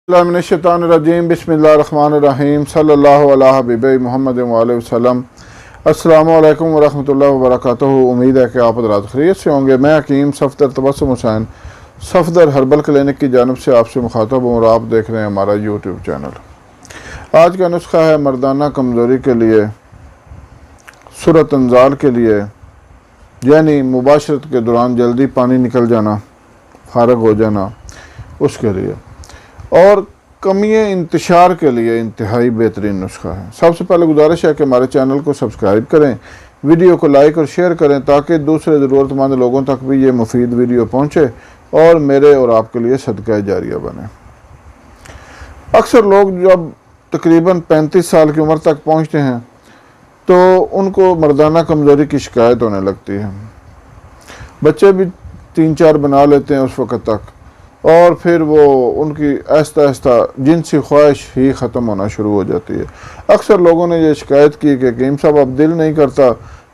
मिनश्शैतानिर्रजीम बिस्मिल्लाहिर्रहमानिर्रहीम सल्लल्लाहु अला हबीबी मुहम्मद वालेहि वसल्लम। अस्सलामु अलैकुम वरहमतुल्लाहि वबरकातुहू। उम्मीद है कि आप हज़रात खैरियत से होंगे। मैं हकीम सफदर तबस्सुम हुसैन सफदर हर्बल क्लिनिक की जानिब से आपसे मुखातब हूँ और आप देख रहे हैं हमारा यूट्यूब चैनल। आज का नुस्खा है मर्दाना कमज़ोरी के लिए, सूरत अंज़ाल के लिए, यानी मुबाशरत के दौरान जल्दी पानी निकल जाना, फारग हो जाना, उसके लिए, और कमियाँ इंतशार के लिए इंतहाई बेहतरीन नुस्खा है। सबसे पहले गुजारिश है कि हमारे चैनल को सब्सक्राइब करें, वीडियो को लाइक और शेयर करें ताकि दूसरे ज़रूरतमंद लोगों तक भी ये मुफीद वीडियो पहुँचे और मेरे और आपके लिए सदका जारिया बने। अक्सर लोग जब तकरीबन 35 साल की उम्र तक पहुँचते हैं तो उनको मर्दाना कमज़ोरी की शिकायत होने लगती है। बच्चे भी 3-4 बना लेते हैं उस वक़्त तक, और फिर वो उनकी आहिस्ता आहिस्ता जिनसी ख्वाहिश ही ख़त्म होना शुरू हो जाती है। अक्सर लोगों ने ये शिकायत की कि हकीम साहब अब दिल नहीं करता,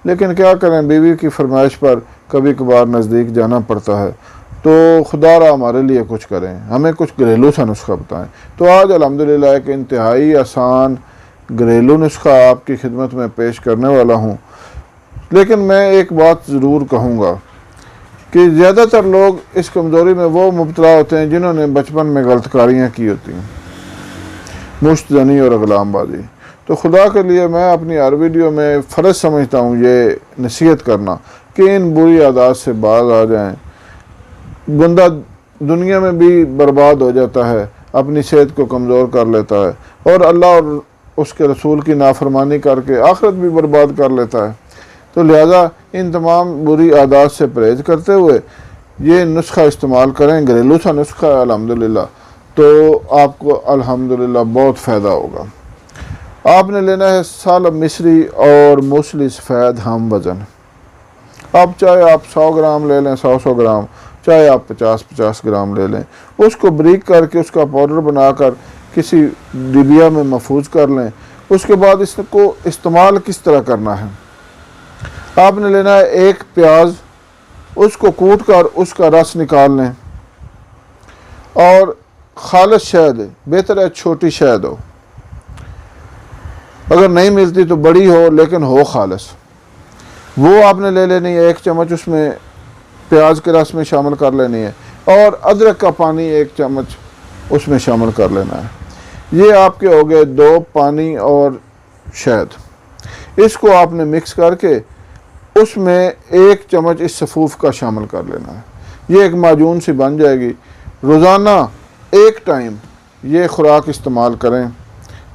लेकिन क्या करें, बीवी की फरमाइश पर कभी कभार नज़दीक जाना पड़ता है, तो खुदारा हमारे लिए कुछ करें, हमें कुछ घरेलू सा नुस्खा बताएं। तो आज अल्हम्दुलिल्लाह एक इंतहाई आसान घरेलू नुस्खा आपकी खिदमत में पेश करने वाला हूँ। लेकिन मैं एक बात ज़रूर कहूँगा कि ज़्यादातर लोग इस कमज़ोरी में वो मुब्तला होते हैं जिन्होंने बचपन में गलतकारियाँ की होती हैं, मुश्तजनी और ग़ुलामबाजी। तो खुदा के लिए मैं अपनी हर वीडियो में फ़र्ज़ समझता हूँ ये नसीहत करना कि इन बुरी आदत से बाज आ जाएं। बंदा दुनिया में भी बर्बाद हो जाता है, अपनी सेहत को कमज़ोर कर लेता है और अल्लाह और उसके रसूल की नाफरमानी करके आखिरत भी बर्बाद कर लेता है। तो लिहाजा इन तमाम बुरी आदत से परहेज़ करते हुए ये नुस्खा इस्तेमाल करें, घरेलू सा नुस्खा है अल्हम्दुलिल्लाह, तो आपको अल्हम्दुलिल्लाह बहुत फ़ायदा होगा। आपने लेना है सालब मिस्री और मूसली सफ़ेद हम वज़न। अब चाहे आप 100 ग्राम ले लें, 100 ग्राम, चाहे आप 50 ग्राम ले लें, उसको ब्रीक करके उसका पाउडर बनाकर किसी डिबिया में महफूज कर लें। उसके बाद इसको इस्तेमाल किस तरह करना है, आपने लेना है एक प्याज, उसको कूट कर उसका रस निकाल लें, और खालिस शहद, बेहतर है छोटी शहद हो, अगर नहीं मिलती तो बड़ी हो लेकिन हो खालिस, वो आपने ले लेनी है। 1 चम्मच उसमें प्याज के रस में शामिल कर लेनी है, और अदरक का पानी 1 चम्मच उसमें शामिल कर लेना है। ये आपके हो गए 2 पानी और शहद। इसको आपने मिक्स करके उसमें 1 चम्मच इस सफ़ूफ का शामिल कर लेना है। ये एक माजून सी बन जाएगी। रोज़ाना 1 टाइम ये खुराक इस्तेमाल करें,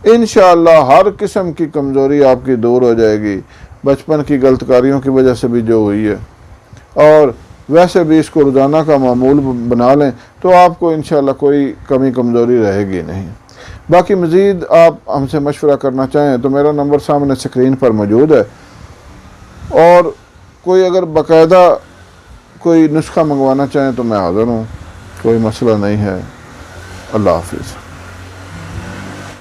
इंशाअल्लाह हर किस्म की कमज़ोरी आपकी दूर हो जाएगी, बचपन की गलतकारियों की वजह से भी जो हुई है, और वैसे भी इसको रोज़ाना का मामूल बना लें तो आपको इंशाअल्लाह कोई कमी कमज़ोरी रहेगी नहीं। बाकी मज़ीद आप हमसे मशवरा करना चाहें तो मेरा नंबर सामने स्क्रीन पर मौजूद है, और कोई अगर बाकायदा कोई नुस्खा मंगवाना चाहें तो मैं हाज़िर हूँ, कोई मसला नहीं है। अल्लाह हाफ़िज़।